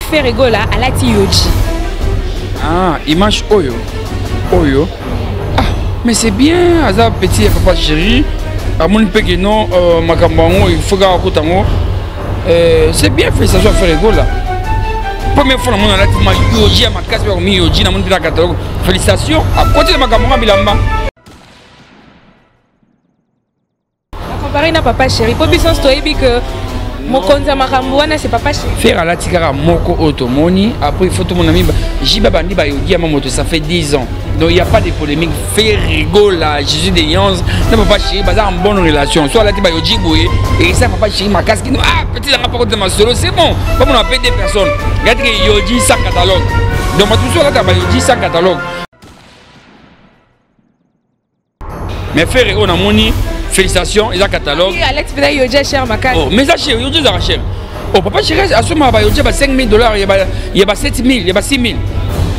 Ferregola à la Yoji. Ah, image Oyo. Oyo. Ah, mais c'est bien, Azar petit papa chéri. À mon péché non, Makambango, il faut garder Kotango. C'est bien fait, ça soit Ferregola. Première fois, on a la Yoji à ma casse, on a mis Yoji dans mon catalogue. Félicitations. À côté de Makambango, Bilamba. Comparé à papa chéri, pour bien que mon compte Makambuana c'est papa chéri. Faire à la tigara moko automoni, après il faut tout mon ami Jiba Bandi Bayogi à ma moto, ça fait 10 ans. Donc il n'y a pas de polémique. Faire rigole à Jésus des Yans, non papa chéri, bazar en bonne relation. Soit la Bayogi Boué, et ça papa chéri, ma casque, ah petit la rapport de ma solo, c'est bon. Comme on appelle des personnes, regarde que Yoji sans catalogue. Donc tout ça là, Bayogi sans catalogue. Mais faire on a moni. Félicitations, ils ont catalogue. Alex Beda Yoja cher ma carte. Oh, mais ça cher, Yoja ça cher. Oh, papa chéri, à ce moment il y a 5 000 $, il y a 7 000, il y a 6 000.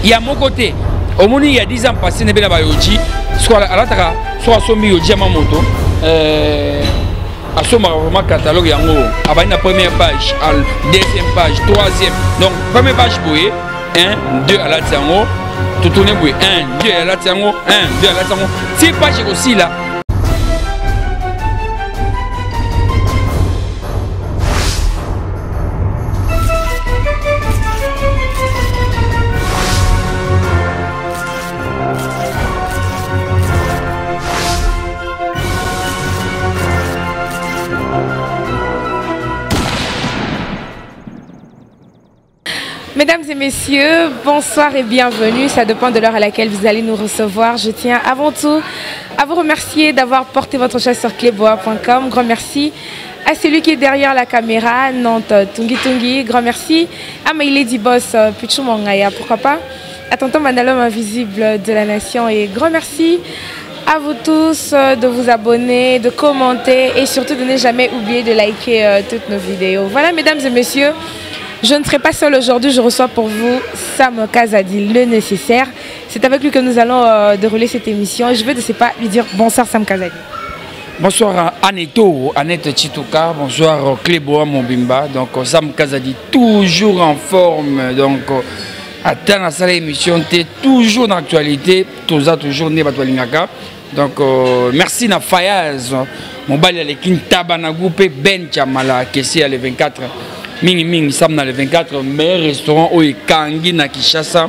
Il y a mon côté. Au moins il y a 10 ans passé, il y a Yoji, soit à la Tara, soit à ce moment Yoji à ma moto. À ce moment vraiment catalogue, il y a la première page, à la deuxième page, troisième. Donc, première page pour 1, 2 à la Tiango, tout tourner pour 1, 2 à la Tiango, 1, 2 à la Tiango. 6 pages aussi là. Mesdames et messieurs, bonsoir et bienvenue. Ça dépend de l'heure à laquelle vous allez nous recevoir. Je tiens avant tout à vous remercier d'avoir porté votre chasse sur cleboa.com. Grand merci à celui qui est derrière la caméra, Nantes Tungi Tungi. Grand merci à Maïledi Boss Pichou Mangaya, pourquoi pas, à Tonton Manalom Invisible de la Nation. Et grand merci à vous tous de vous abonner, de commenter et surtout de ne jamais oublier de liker toutes nos vidéos. Voilà, mesdames et messieurs. Je ne serai pas seule aujourd'hui, je reçois pour vous Sam Kazadi, le nécessaire. C'est avec lui que nous allons dérouler cette émission. Je veux de ce pas lui dire bonsoir Sam Kazadi. Bonsoir Aneto, Annette Chitouka, bonsoir Cléboa Mombimba. Donc Sam Kazadi, toujours en forme. Donc atteint la salle émission, toujours dans l'actualité, toujours né Batoualingaka. Donc merci na Fayaz, mon bal les Kintaba Goupé, Ben Chamala, qui est le 24. Ming Sam dans le 24 meilleurs restaurants au Kangi na Kinshasa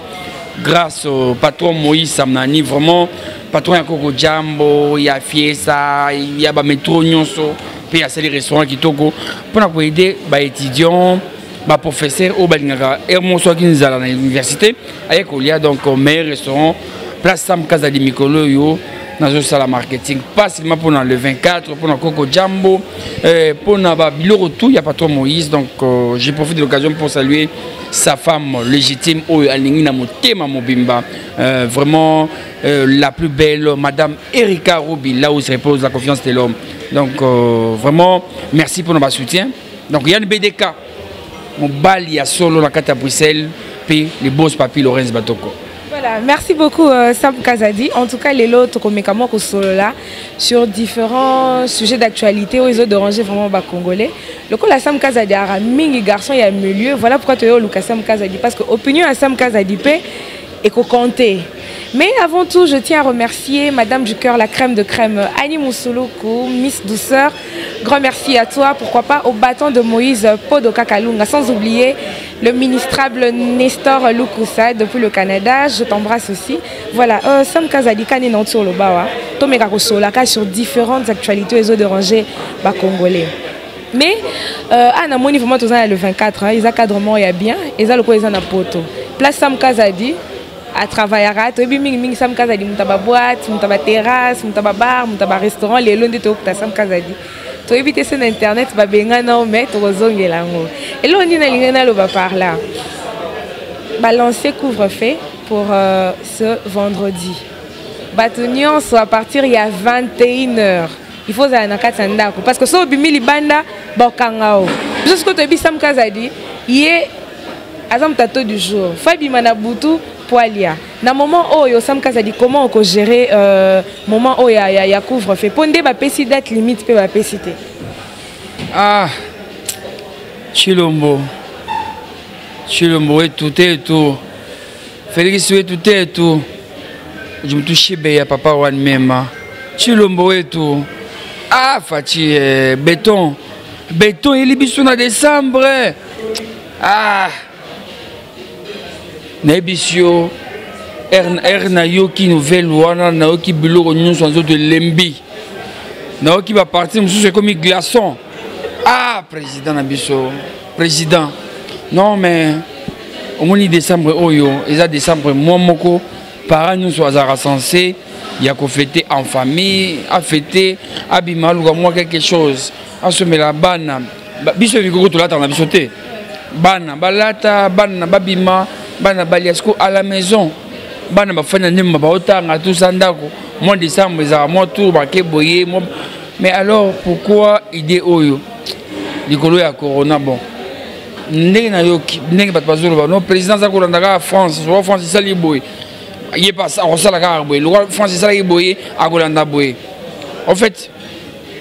grâce au patron Moïse Samnani, vraiment patron Yakoko Jambo, il y a Fiesa, il y a Métro Nyonso, puis il y a ces restaurants qui togo pour aider les étudiants, les professeurs au Balingara et mon soir qui nous allons à l'université avec Olia, donc meilleur restaurant place Sam Kazadi Mikolo yo. Dans le salle marketing, pas seulement pour le 24, pour le Coco Jambo, pour le Biloro tout, il n'y a pas trop Moïse. Donc j'ai profité de l'occasion pour saluer sa femme légitime, Mobimba, vraiment la plus belle, Madame Erika Roubi, là où se repose la confiance de l'homme. Donc vraiment, merci pour notre soutien. Donc il y a une BDK, mon bal, il y a solo la carte à Bruxelles, puis les boss papi Lorenz Batoko. Voilà, merci beaucoup Sam Kazadi. En tout cas, les lots là sur différents sujets d'actualité où ils ont dérangé vraiment les Congolais. Le coup, la Sam Kazadi a mingi garçon il y a milieu. Voilà pourquoi tu as eu Sam Kazadi. Parce que l'opinion à Sam Kazadi est qu'on compter. Mais avant tout, je tiens à remercier Madame du Cœur, la crème de crème, Annie Moussouloukou, Miss Douceur. Grand merci à toi. Pourquoi pas au bâton de Moïse Podo Kakalunga. Sans oublier le ministrable Nestor Lukusa depuis le Canada. Je t'embrasse aussi. Voilà, Sam Kazadi Kane Nantou Lobawa. Tomeka Kosolaka sur différentes actualités et autres dérangés bas congolais. Mais à Namoni, vraiment, tous le 24, ils ont cadrement, il y a bien. Ils ont le coïsan à poto. Place Sam Kazadi. À travailler à tout, et puis Sam Kazadi, mutaba boîte, mutaba terrasse, mutaba bar, mutaba restaurant, les longs de tout Sam Kazadi. Tu éviter sur internet, bah benga na omet, tu rozonge lango. Et là on dit na lingana lo ba par là. Balancer couvre-feu pour ce vendredi. Batunion soit à partir il y a 21h. Il faut aller dans Katanda parce que so bimi libanda bokangao. Jusqu'au tu Sam Kazadi, yé azam tato du jour. Fabi manabutu Poalia. Dans le moment où Sam Kazadi, comment on peut gérer moment où il y a couvre-feu. Pondé ma pécité date limite peut ma pécité. Ah, Chilombo. Chilombo tout et tout. Félix tout et tout. Je me touche bien papa one même. Chilombo et tout. Ah Fati béton. Béton il est biso en décembre. Ah. Nebisio na yoki nouvelle wana na yoki biloko nyonso de lembi. Na yoki va partir monsieur comme glaçon. Ah président Nabiso. Président. Non mais au mois de décembre oyo, ils a décembre moi moko parents nous sont rassemblés, il y a qu'on fêter en famille, à fêter abimal ou moi quelque chose. À se mettre la banane. Biso viko to la ta na bisoté. Bana balata bana babima bana baliasko à la maison. Bana bafana ndemba ba otanga tout ça ndako. Mois de décembre ils moi tout ba keboye. Mais alors pourquoi idée oyo? Likolo ya corona bon. Ndenge na yoki ndenge bat bazolo no président za kolanda France so France sali boy il est pas ça la ka boy le France sali boy a kolanda boy en fait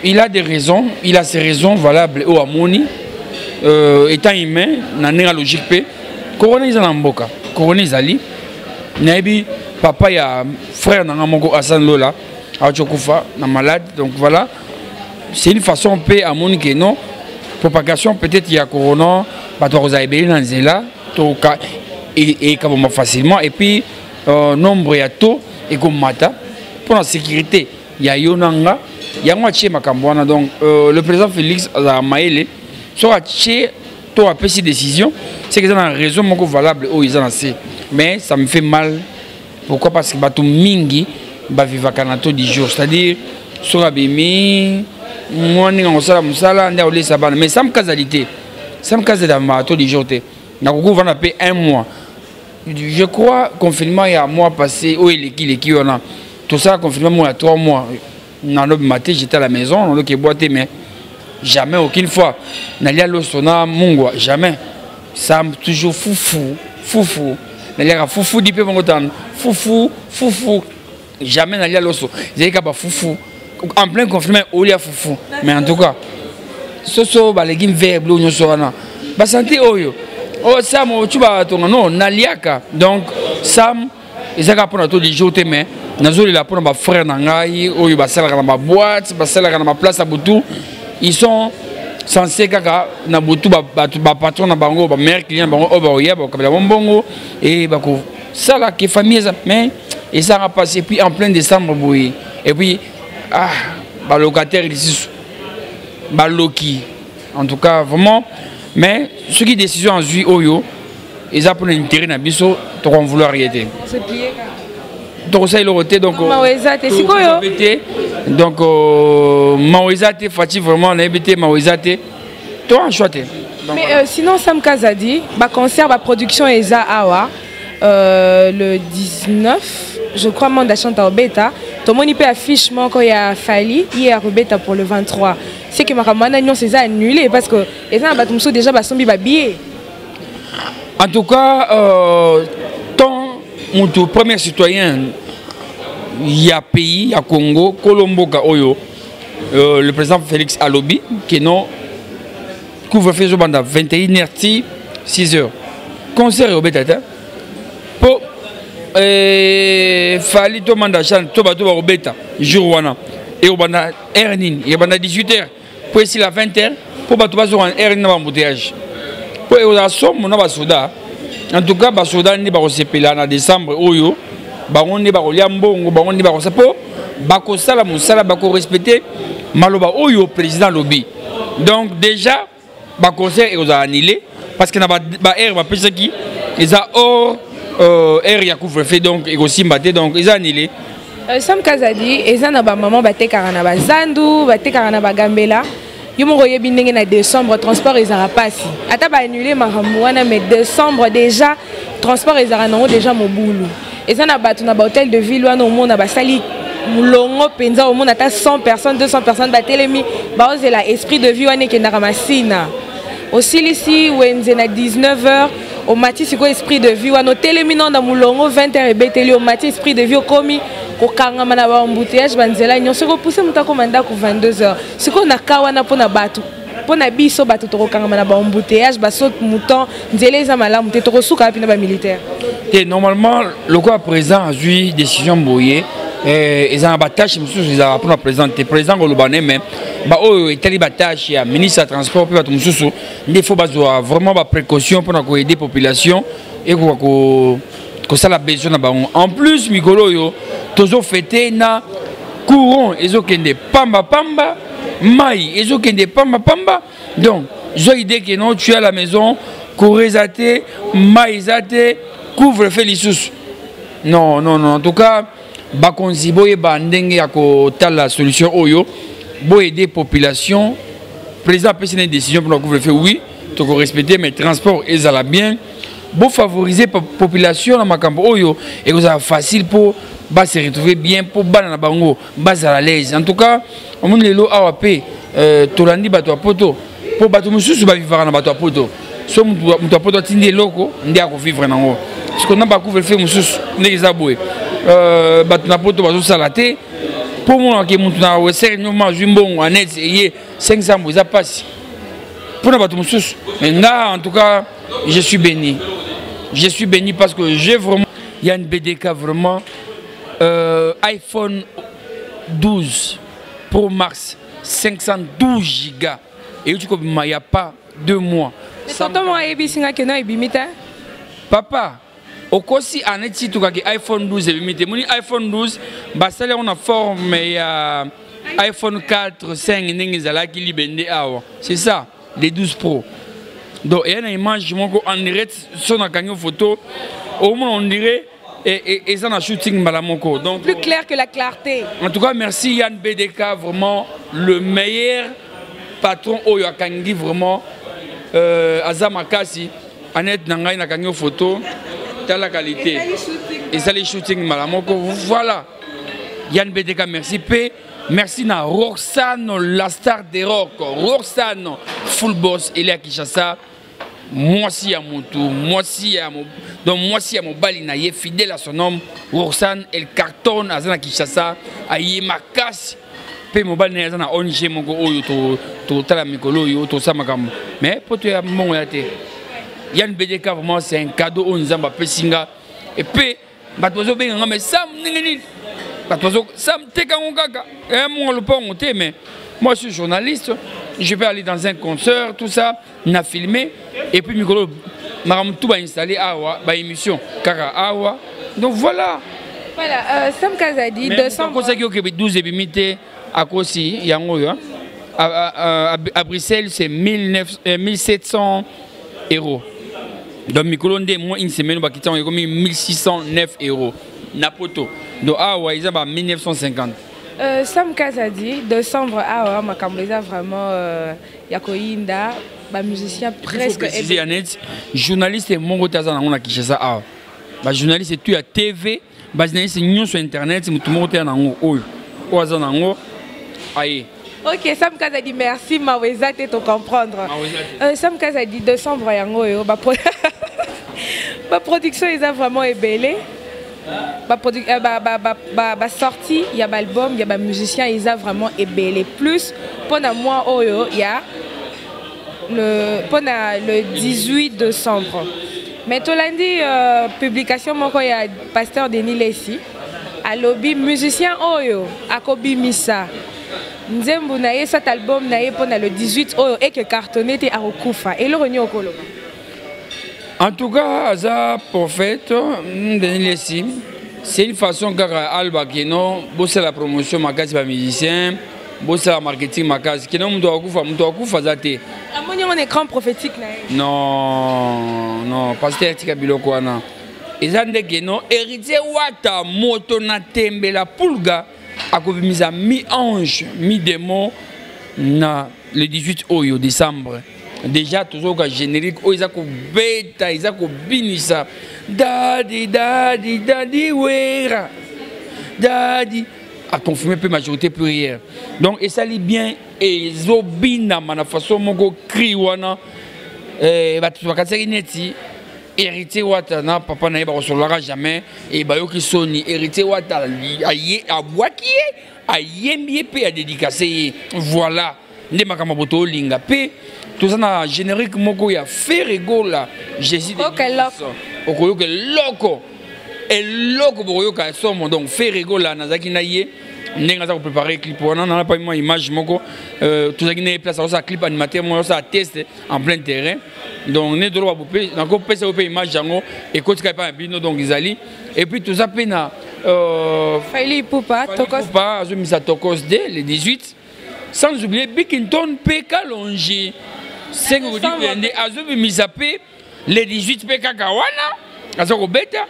il a des raisons il a ses raisons valables au amoni étant humain na nenga logique pe corona izana mboka corona izali nabi papa ya frère na moko Hassan Lola a chokufa na malade donc voilà c'est une façon pe amoni que non propagation peut-être il y a corona bah toi vous avez bien dans là et comme facilement et puis nombre ya taux et comme mata pour la sécurité il y a yonanga il y a moitié makambwana donc le président Félix a maélé soit chez toi après ces décisions c'est que ça a raison mon valable oh ils en assez mais ça me fait mal pourquoi parce que bato mingi ba vivre kanato 10 jours c'est-à-dire sur abimi moi ni on sala musala nda ole sabana mais ça me causalité ça me cause dans ma taux de jour na koko va na payer un mois je crois confinement il y a un mois passé où il est qui on a tout ça confinement moi il y a 3 mois na le matin j'étais à la maison on le boité mais jamais aucune fois nalia lo sona mungwa jamais ça me toujours foufou nalia foufou dipe mongotan foufou jamais nalia lo so j'ai ka ba foufou en plein confinement au lia foufou mais en tout cas soso ba legime vert bleu nyoso wana ba santé oyo o sam o tuba tonga non naliaka donc sam ezaka pona to di jote mais nazoli la pona ba frère na ngai oyo ba sala na ba boîte ba sala na ba place à Butu ils sont censés kaka na Butu ba patron na bango ba meilleur client bango o ba oya ba kabela bongo et ba ko sala que famille mais et ça a passé puis en plein décembre boy et puis ah ba locataire ici Baloki. En tout cas, vraiment. Mais ceux qui décident en juillet, Oyo, ils ont pour l'intérêt dans biso, tu vas vouloir arrêter. C'est plié. Donc ça il aurait donc. C'est quoi donc Maouezate, Fatih vraiment on a habité Maouezate. Toi en choix. Mais sinon Sam Kazadi, bah concert, bah production Eza Awa, le 19, je crois mandat chante au bêta. Tout le monde peut affiche quand il y a Fali hier au bêta pour le 23. C'est que ma camarade non c'est annulé parce que les gens battent déjà basombi babier. En tout cas, ton mon premier citoyen il y a pays, il y a Congo, Colombo Oyo, le président Félix Alobi qui non couvre-feu au banda 21h 6h. Concert au bêta pour Fali to mandat chante to bato au bêta jour wana et au banda Ernin et banda 18h pour ici la 20h pour bato bazo en Ernin na embouteillage pour au somme na basoda en tout cas basoda ni ba sepela na décembre oyo bango ni ba kolia mbongo bango ni ba ko sapo ba ko sala musala ba ko respecter maloba oyo président Lobi donc déjà ba concert et aux annulé parce que na ba air ba pesa qui ils a hors air ya couvre-feu donc et aussi mbaté donc ils ont annulé. Sam Kazadi eza na ba maman baté karana ba zandu baté karana ba gambela yo mo yebi ndenge na décembre transport ezara pasi ata ba annulé makambo wana mais décembre déjà transport ezara nango déjà mobulu eza na bato na ba hôtel de ville wana omona ba sali mulongo penza omona ata 100 personnes 200 personnes ba telemi ba ozela esprit de vie wana kendaka masina aussi ici wenze na 19h au matin c'est quoi esprit de vie wana telemi na mulongo 20h ebeteli au matin esprit de vie komi ko kangama na ba embouteillage banzela nyonso ko pousser muta komanda ko 22h siko na kawana pona bato pour na biso bato to kangama na ba embouteillage ba saute mouton nzela eza malamu te to suka pina ba militaire. Et normalement le quoi présent a eu décision boyé ils ont abattage monsieur ils ont pour présenter président Golobané mais ba o etali battage ya ministre de transport puis bato monsieur il faut bazoa vraiment ba précaution pour na ko aider population et ko ça la besoin na ba en plus mikolo yo tozo fêter na courant ezokende pamba pamba mai ezokende pamba pamba donc j'ai idée que non tu es à la maison courizate maizate couvre fait les sous non en tout cas bakonzi boye bandenge ya ko la solution oyo bo aider population président peut prendre une décision pour couvre fait oui tu ko respecter mais transport ezala bien bo favoriser population na makambo oyo et que ça facile pour se retrouver bien pour bana bango à l'aise en tout cas on monde lelo awapé tolandi bato a poto pour bato mususu ba vivre na bato a poto so muto a poto tindi loko ndi a ko vivre nango parce que na ba couvre fait mususu ndeki za boye bato na poto bazo salate pour moi que muto na weser no ma jumbon anet ye 500 boza passe pour na bato mususu mais nga en tout cas je suis béni parce que j'ai vraiment il y a une BDK vraiment iPhone 12 Pro Max 512 gigas et tu comprends il n'y a pas 2 mois. Papa, au cas si on est dit que iPhone 12 est limité. Mon iPhone 12, bah ça on a forme iPhone 4, 5 n'engizala qui libende awa. C'est ça, les 12 Pro. Donc il y a une image on dirait sur la photo au moins on dirait et ça, on a shooting malamoko. Donc plus clair que la clarté. En tout cas, merci Yann BDK, vraiment le meilleur patron au Yakangi, vraiment. Azamakasi, Annette Nangaï Nakangi photo, t'as la qualité. Et ça, les shooting malamoko. Voilà. Yann BDK, merci. Merci na Roxane, la star des rock. Roxane, full boss, il est à Kinshasa. Moi aussi à mon tour, moi aussi à mon balina, il est fidèle à son nom. Roxane, elle cartonne à Zana Kinshasa, à Yemakasi. Pe mon balina à Zana Onje Mongo Oyo, to Tala Mikolo, yo, to Samakam. Mais pour toi, mon yate. Yann BDK, vraiment, c'est un cadeau au Nzamba Pessinga. Et puis, Batozo Ben, mais Sam Ningini. Batozo, Sam Tekangaka. Et moi, le pont, mais moi, je suis journaliste. Je vais aller dans un concert, tout ça, on a filmé. Et puis, Mikolo, tout va installer Awa, ma émission, Kara Awa. Donc voilà. Voilà, Sam Kazadi, 200. C'est pour ça que 12 limité à Kossi, à Bruxelles, c'est 1700 €. Donc, Mikolo, moi, une semaine, on a comme 1609 €. Napoto. Donc, Awa, ils ont 1950. Sam Kazadi, décembre, Makambeza vraiment Yakoinda, musicien presque. Journaliste et mon retard on a qui ça. Journaliste et tu as TV, journaliste et sur internet, c'est tout le monde en aïe. Ok, Sam Kazadi, merci, Maweza, tu te comprendre. Sam Kazadi, décembre, ma production est vraiment ébellée. Sortie, il y a l'album, il y a musicien, ils ont vraiment ébellé. Plus, pendant moi, il y a le 18 décembre. Mais tout lundi, publication, il y a Pasteur Denis Lessi, à lobby musicien, à Kobi Missa. Nzembo na ye cet album na ye pendant le 18 et que cartonné à Okufa. Et le revenu au Kolo. En tout cas, Aza prophète, c'est une façon car Alba qui non, bosser la promotion magazine par musicien, bosser la marketing magazine qui non m'doit kufa zate. Amoni un écran prophétique là. Non, pasteur Tikabilo kwana. Ezande que non héritier wata moto na tembe la pulga a mise mi-ange, mi-démon na le 18 décembre. Déjà toujours le générique ils ont bêta ils ont binisa daddy wera daddy a confirmé peu majorité plurielle donc et ça lit bien et zobina na façon moko cri wana batu bakataki neti héritier wata na papa na ba recevoir jamais et bayoki soni héritier wata aye abwaki ayembi pe a dédicacé voilà nde makambo boto linga pe toza na générique moko ya Ferregola Jésus de okoyoka loko eloko bokoyoka somo donc Ferregola nazaki na ye ndenge aza préparer clip wana na pas moi image moko tozaki na place ça clip animateur moi ça test en plein terrain donc ne droit bopé nako pesa opé image yango et kotika pa bino donc izali et puis toza pe na Fali Poupa Tokos pas azomisa Tokos de le 18 sans oublier Bikington PK Longi 5 odi azomisa pe le 18 PK Kawana azoko beta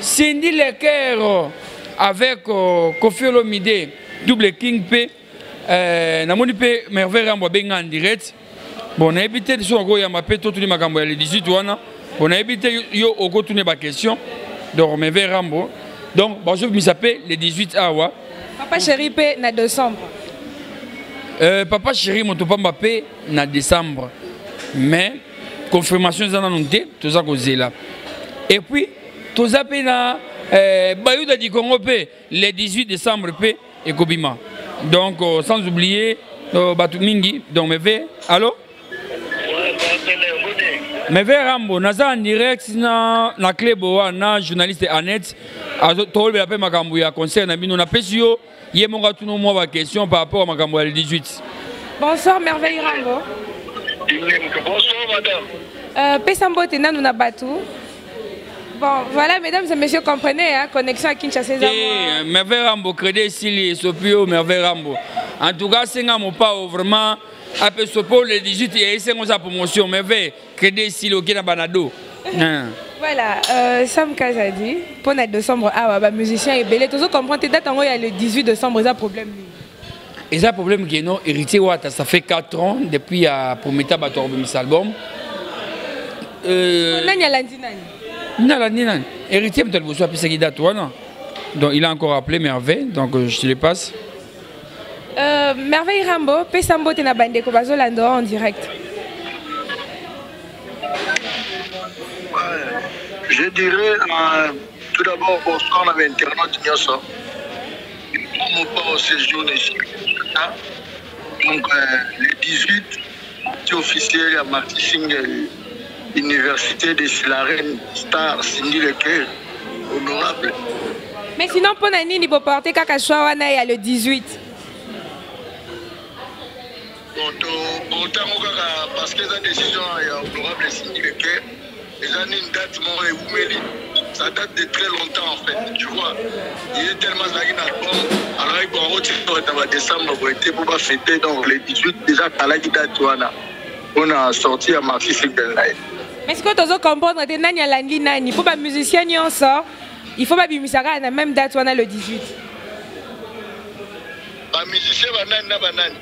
Cindy Lecker avec Kofi Olomide double king p namoni pe Merveille Rambo benga en direct bon na évité de so ya mapé tout les makambo ya le 18 wana bon na évité yo oko tourner ba question donc Merveille Rambo donc bon je me s'appelle le 18 awa papa chéri pe na décembre papa chéri mon topa mbappé na décembre mais confirmation za na nonté tout ça kozela et puis tout ça pe na Bayouda du Congo le 18 décembre et Kobima. Donc sans oublier Batumingi donc Meve allô Meve Rambo naza en direct na clé boa na journaliste Annette to le appel makambo ya concert na bino na pesio ye monga tuno mo ba question par rapport à makambo ya le 18. Bonsoir Merveille Rambo. Bonsoir madame. Pesambo tena nous na batu. Bon, voilà, mesdames et messieurs, comprenez, hein, connexion à Kinshasa. Merveille Rambo, crédit Sili, Sopio, Merveille Rambo. En tout cas, c'est un pas vraiment. Après Sopo, le 18, et c'est sa promotion. Merveille, crédit Sili, au Kena Banado. Voilà, Sam Kazadi, pour le décembre, ah, musicien et belé. Tout ça, comprendre, date en il y a le 18 décembre, il y a un problème. Il y a un problème qui est non, héritier, ça fait 4 ans depuis pour mettre à cet album. Non, héritier, donc il a encore appelé Merveille, donc je te le passe. Merveille Rambo, Pesambo Tena Bande Kobazolando en direct. Je dirais tout d'abord bonsoir à l'internaute Nyasa. Mon pas au séjour ici. Donc le 18, c'est officiel à Marty Singh. Université de Silarène, Star, Cindy Lecker, honorable. Mais sinon, pour Nani, il faut porter Kakashwawana, il y a le 18. Parce que la décision est honorable Cindy Lecker, ils ont une date, ça date de très longtemps en fait, tu vois. Il est tellement un album, alors il faut en décembre pour pas fêter, donc le 18, déjà, à la date, on a sorti à Marcy Single Night. Mais ce que tu as comprendre, c'est que il faut pas musicien ni en sort. Il faut pas bimisara à la même date on a le 18. Pas musicien banane.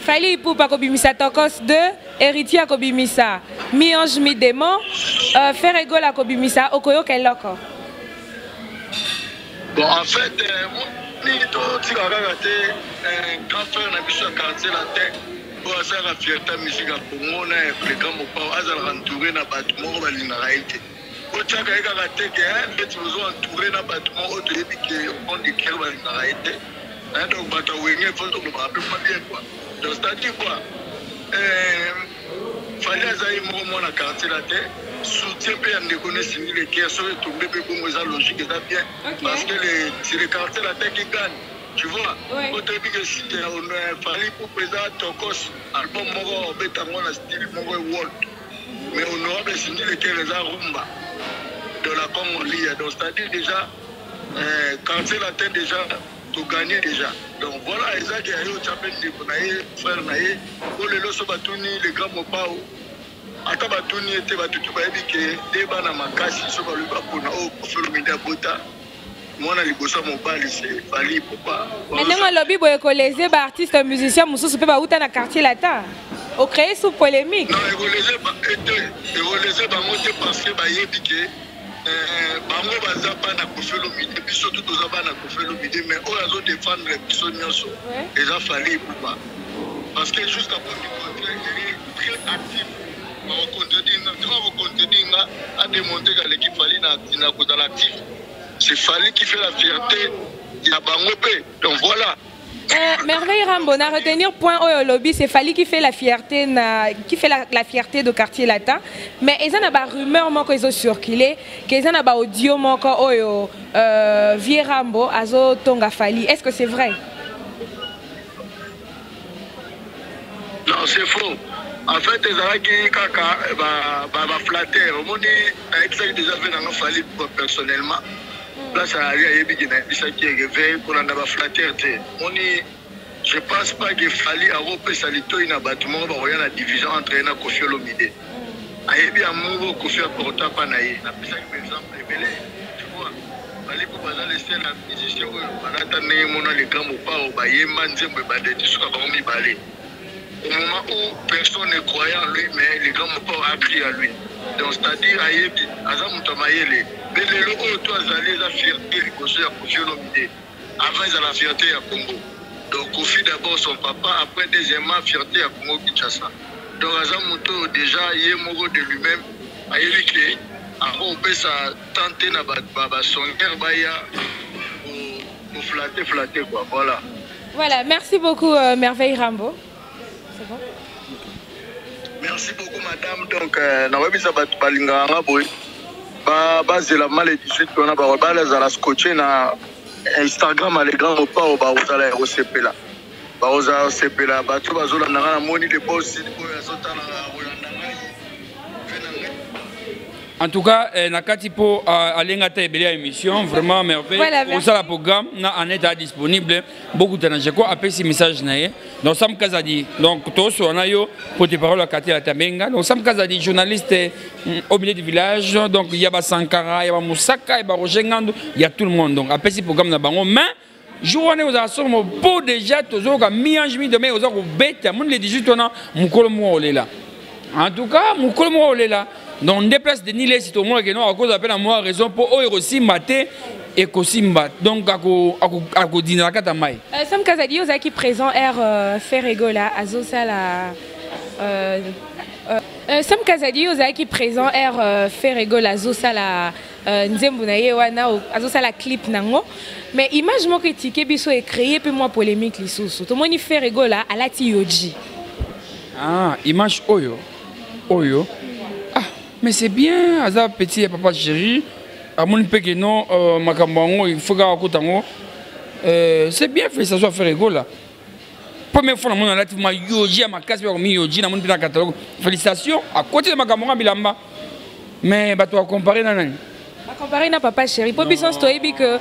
Fali pour pas bimisa Tokos 2, héritier à bimisa, mi ange mi démon, Ferrego la bimisa, okoyo keloko. Bon en fait, ni to tika raté un grand frère na biso quartier la tête. Pour ça la fierté musique à Congo na le grand papa azal entouré na bâtiment balinga raité. Au tchaka eka raté que un petit besoin entouré na bâtiment au début que on dit que balinga raité. Donc bata wenge faut que me rappelle pas bien quoi. Donc c'est-à-dire quoi fallait azaï mo na quartier la tête soutien pe ande connaître ni les qui sont tombés pe comme ça logique ça bien parce que c'est le quartier la tête qui gagne. Tu vois, au début que si on a fallu pour présenter Tokos, album Moro, Betamon, la style Moro World. Mais on aura bien signé les rumba de la Congolie. Donc, c'est-à-dire déjà, quand c'est la tête déjà, tu gagnes déjà. Donc voilà, ils ont dit au champion de Bonaye, frère Naye, pour les losos Batouni, les grands Mopao. Ata Batouni était Batoutou Baébike, des Banamakasi, sur le Bapona, au Kofolomide Bota. Moi, je suis mobile, c'est Fali Poupa. Maintenant, le lobby pour les artistes, musiciens, nous sommes pas où dans le quartier latin. Au créer sous polémique. Non, les parce que bango baza bana kofelo midi biso tout oza bana kofelo midi mais oyo azo défendre biso nyonso eza Fali Poupa parce que jusqu'à présent il est très actif au contredinga a démontré que l'équipe Fali n'a pas actif. C'est Fali qui fait la fierté. Il y a Bangopé. Donc voilà. Merveille Rambo, à retenir point au lobby, c'est Fali qui fait la fierté, la fierté de quartier latin. Mais ils ont des rumeurs qui ont circulé, qu'ils ont des audio qui Vieux Rambo, Azo Tonga Fali. Est-ce que c'est vrai? Non, c'est faux. En fait, les gens qui sont flattés, on dit déjà fait dans Fali personnellement. Là, ça arrive à Yébi qui est réveillé pour la flatter. Je ne pense pas qu'il fallait avoir salito un bâtiment pour la division entre les Kofi Olomide. Ayebi amoureux Kofi Aporta Panaye. Na pisa par exemple révélé. Tu vois, fallait pour laisser la musicien on mon les grands pas au baye manzembe badé tu sois parmi balé. Au moment où personne ne croyait en lui, mais les grands pas a crié à lui. Donc c'est-à-dire Ayebi Azam Tamayele. Mais les locaux toi allez la fierté Kofi Olomide. Avant ils ont la fierté à Congo. Donc Kofi d'abord son papa, après deuxièmement fierté à Congo Kinshasa. Donc Azamuto déjà il est mort de lui-même. Ayebi après on peut ça tenter na baba son herbaya pour flatter quoi. Voilà, merci beaucoup Merveille Rambo. C'est bon? Merci beaucoup madame. Donc na webisa batu balinga nga boy. Bazela mal et 18 on a ba la scotché na Instagram les grands repas au Baozala ROCP là. Baoza ROCP là, batu bazola na moni de boss pour azotana en tout cas, nakati po alenga ta ebele émission vraiment merveille. Pour ça le programme na en état disponible beaucoup de gens quoi appelle ce message naé. Donc Sam Kazadi donc tous on a yo porte parole à Katia Tamenga. Donc Sam Kazadi journaliste au milieu du village donc il y a ba Sankara, il y a ba Moussaka, il y a ba Roger Ngando, il y a tout le monde donc appelle ce programme na bango mais journée aux assommés beau déjà tous au mi-ange mi-demain aux autres bêtes mon les 18 on a mukolo mo là. En tout cas mukolo mo là. Donc on déplace de Nile c'est au moins que non à cause d'appel à moi raison pour eux aussi mater et kosimba donc à ko dîner à katamai. Sam Kazadi aux qui présent air Ferregola azosala Sam Kazadi aux qui présent air Ferregola azosala nzembu na ye wana azosala clip nango mais image mo critiquer biso et créer peu moi polémique lisusu to moni Ferregola alati yoji. Ah image oyo. Mais c'est bien, Aza petit papa chéri, à mon peu que non, Makambango, il faut que c'est bien fait, ça soit fait rigolo. Première fois, on a relativement yoji à ma casse, on a mis yoji dans mon catalogue. Félicitations, à côté de Makambango, Bilamba. Mais tu vas comparer, Nanan. Comparer na papa chéri, pour puissance, tu as dit que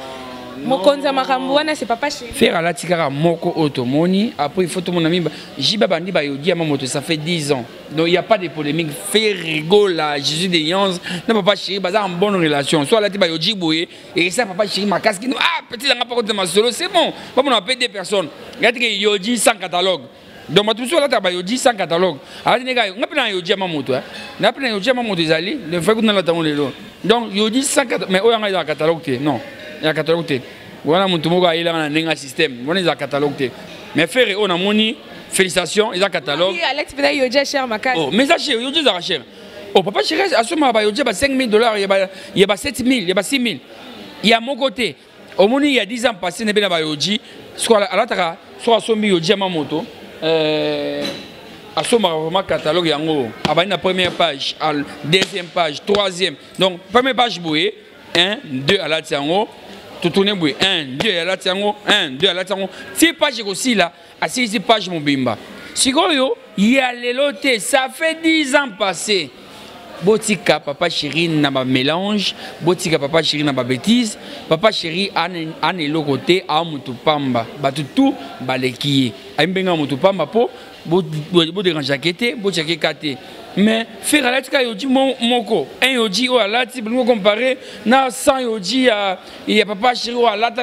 Mokonza Makambuana, c'est papa chéri. Faire à la tigara moko automoni, après il faut tout mon ami, Jiba Bandi Bayodi à Mamoto, ça fait 10 ans. Donc il n'y a pas de polémique. Faire rigoler à Jésus de Yans, non papa chéri, en bonne relation. Soit la Tibayodi Boué, et ça papa chéri, ma casque, petit dans pas de ma solo, c'est bon. Pas on appelle des personnes. Regardez que Yodi sans catalogue. Donc ma tout sur la Tabayodi sans catalogue. Alors les gars, on appelle un Yodi à Mamoto, on appelle un Yodi à Mamoto, les le fait que nous l'avons les lots. Donc Yodi sans catalogue, mais où est dans le catalogue? Non. Il y a un catalogue. Voilà mon tomo il a un système. Voilà il y a un catalogue. Mais faire on a moni félicitations il y a un catalogue. Oui Alex peut dire yoja cher ma case. Oh mais ça cher yoja ça cher. Oh papa chéri à ce moment ba yoja ba $5,000 il y a ba 7,000 il y a ba 6,000. Il y a mon côté. Au moni il y a 10 ans passé ne bien ba yoji soit à la tara soit à sombi yoja ma moto à ce moment vraiment catalogue yango à la première page à deuxième page troisième donc première page boué 1 2 à la tiango tout tourner boué 1 2 à la tiango 1 2 à la tiango 6 pages aussi là à 6 pages mon bimba sigoyo il y a les lotés ça fait 10 ans passés botika papa chéri na ba mélange botika papa chéri na ba bêtise papa chéri an elokote a mutu pamba batutu baleki aimbenga mutu pamba po bo déranger kete bo tcheke kate mais faire la tika yoji moko un yoji o alati pour comparer na 100 yoji il y a papa chéri o alata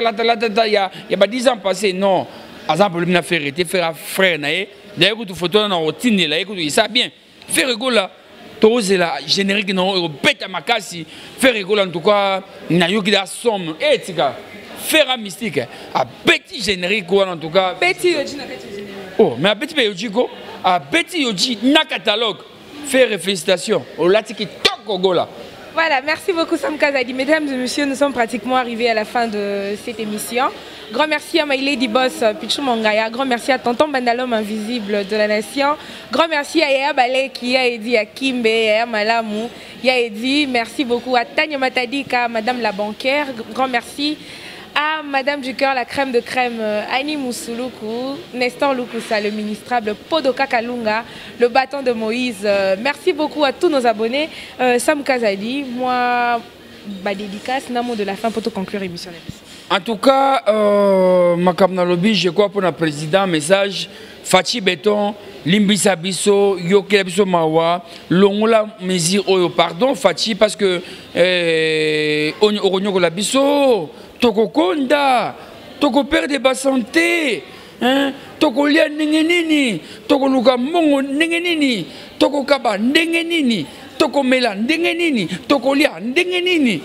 il y a pas 10 ans passé non azan problème na faire était faire frère naé d'ailleurs que tu photo na routine là écoute ça bien faire rigolo là tous la générique non bête à ma casse faire rigolo en tout cas na yoki da somme et tika faire un mystique à petit générique quoi en tout cas petit yoji na petit générique oh mais à petit yoji ko à petit yoji na catalogue faire félicitations au latiki toko gola Voilà, merci beaucoup Sam Kazadi. Mesdames et messieurs, nous sommes pratiquement arrivés à la fin de cette émission. Grand merci à My Lady Boss Pichou Mangaya. Grand merci à Tonton Bandalom Invisible de la Nation. Grand merci à Yaya Balé qui a aidé à Kimbe, Yaya Malamou. Merci beaucoup à Tanya Matadika, Madame la banquière. Grand merci à Madame du Cœur, la crème de crème, Annie Moussouloukou, Nestor Lukusa, le ministrable, Podoka Kalunga, le bâton de Moïse. Merci beaucoup à tous nos abonnés. Sam Kazadi, moi, dédicace, un mot de la fin pour te conclure l'émission. En tout cas, Makamna Lobby, je crois pour le président, message, Fachi Béton, Limbisa Bisso, Yoke Bisso Mawa, Longola Mesir Oyo, pardon, Fachi, parce que Oronyo la Bisso. Toko konda, toko perdre ba santé, hein? Toko lia nengenini, toko luka mongo nengenini, toko kaba nengenini, toko mela nengenini, toko lia nengenini,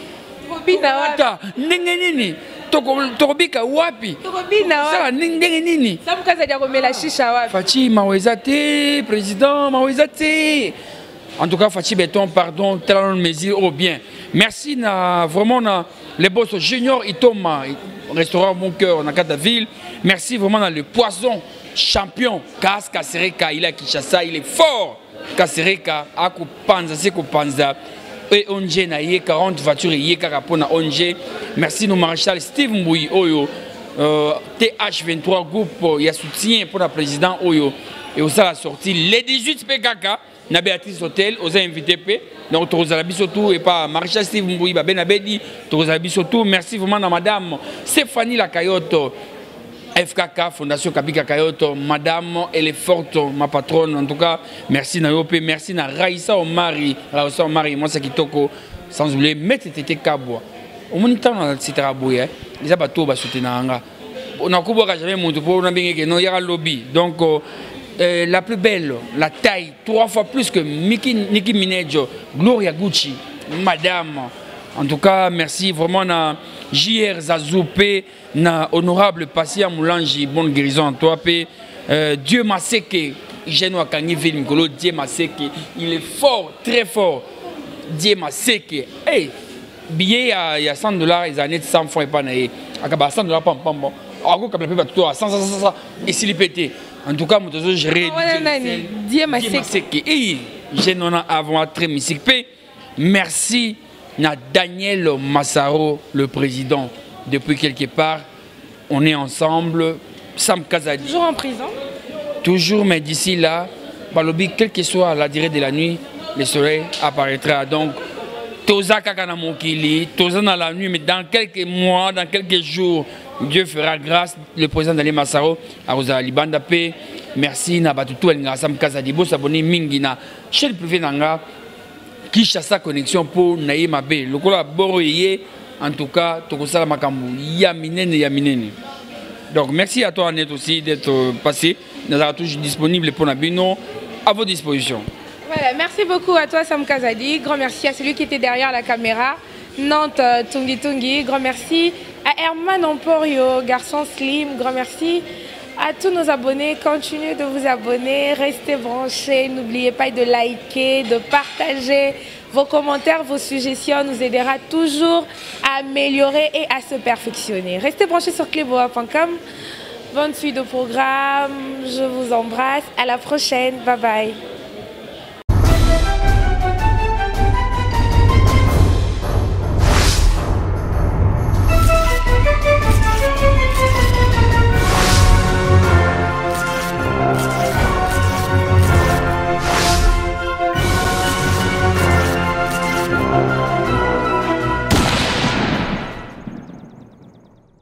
toko bina wata nengenini, toko bika wapi, toko bina wapi, ça nengenini. Sam Kazadi a mela shisha wapi. Fachi mawezate, président mawezate. En tout cas, Fachi Béton, pardon, talent de mesure, oh bien. Merci, vraiment, les boss Junior Itoma, restaurant Bon Cœur, dans la ville. Merci vraiment, le poisson champion, Kas Kasereka, il est à Kinshasa, il est fort. Kasereka, Aku Panza, Seko Panza, et Onge, na ye 40 voitures, ye Karapona Onge. Merci, nos maréchal Steve Mboui, Oyo, TH23 groupe, il y a soutien pour le président Oyo. Et aussi la sortie, les 18 PKK. Na Béatrice Hotel, aux invités, donc Torozalabi surtout, et pas Maréchal Steve Mbouy, Ben Abedi, Torozalabi surtout. Merci vraiment à madame Stéphanie Lakayoto, FKK, Fondation Kabika Kayoto. Madame, elle est forte, ma patronne. En tout cas, merci Nayope, merci na Raïssa Omari, moi c'est Kitoko, sans oublier, Maître Tété Kabwa. Au moins, temps, on a cité Raboué, les abatos, bah, soutenir. On a couvert jamais mon topo, on a bien que non, il y a un lobby. Donc, la plus belle, la taille, 3 fois plus que Nicki Minaj, Gloria Gucci, madame. En tout cas, merci vraiment à JR Zazoupé, na honorable Passia Moulangi, bonne guérison à toi. Dieu m'a séqué, j'ai noa Kangi film, Dieu m'a séqué, il est fort, très fort. Dieu m'a séqué. Hey, billet il y a $100, les années de 100 francs et pas naïe. À $100, pam pam pam. Alors que la plupart 100, et s'il est pété. En tout cas, je réduis. Dieu m'a séqué. Et j'ai non avant très musique. Merci à Daniel Massaro, le président. Depuis quelque part, on est ensemble. Sam Kazadi. Toujours en prison? Toujours, mais d'ici là, Balobi, quelle que soit la durée de la nuit, le soleil apparaîtra. Donc, Toza Kakana Mokili, Toza dans la nuit, mais dans quelques mois, dans quelques jours, Dieu fera grâce, le président Daniel Massaro, à Rosa Libanda P. Merci, Nabatutu, Sam Kazadi, Bossaboni, Mingina, chez le privé Nanga, qui chasse sa connexion pour Naïma B. Le cola Boroye, en tout cas, Tokosala Makambu, Yaminene. Donc, merci à toi, Annette, aussi, d'être passé. Nous sommes toujours disponibles pour Nabino, à vos dispositions. Voilà, merci beaucoup à toi, Sam Kazadi. Grand merci à celui qui était derrière la caméra. Nantes Tungi. Grand merci à Herman Emporio, garçon slim. Grand merci à tous nos abonnés. Continuez de vous abonner, restez branchés. N'oubliez pas de liker, de partager. Vos commentaires, vos suggestions nous aidera toujours à améliorer et à se perfectionner. Restez branchés sur cleboa.com. Bonne suite de programme. Je vous embrasse. À la prochaine. Bye bye.